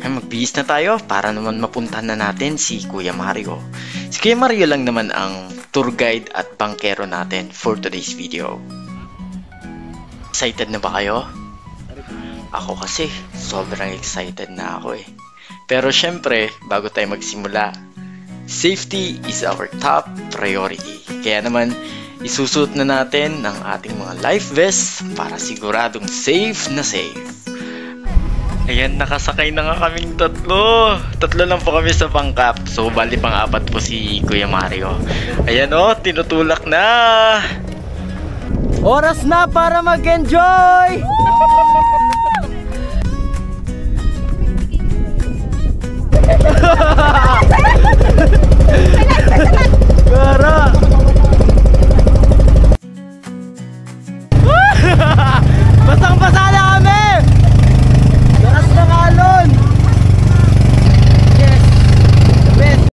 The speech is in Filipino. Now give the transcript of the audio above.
Ay, magbihis na tayo para naman mapuntahan na natin si Kuya Mario. Si Kuya Mario lang naman ang tour guide at bangkero natin for today's video. Excited na ba kayo? Ako kasi, sobrang excited na ako eh. Pero syempre, bago tayo magsimula, safety is our top priority. Kaya naman, isusuot na natin ang ating mga life vests para siguradong safe na safe. Ayan, nakasakay na nga kaming tatlo. Tatlo lang po kami sa pangkap. So, bali pang-apat po si Kuya Mario. Ayan o, tinutulak na. Oras na para mag-enjoy!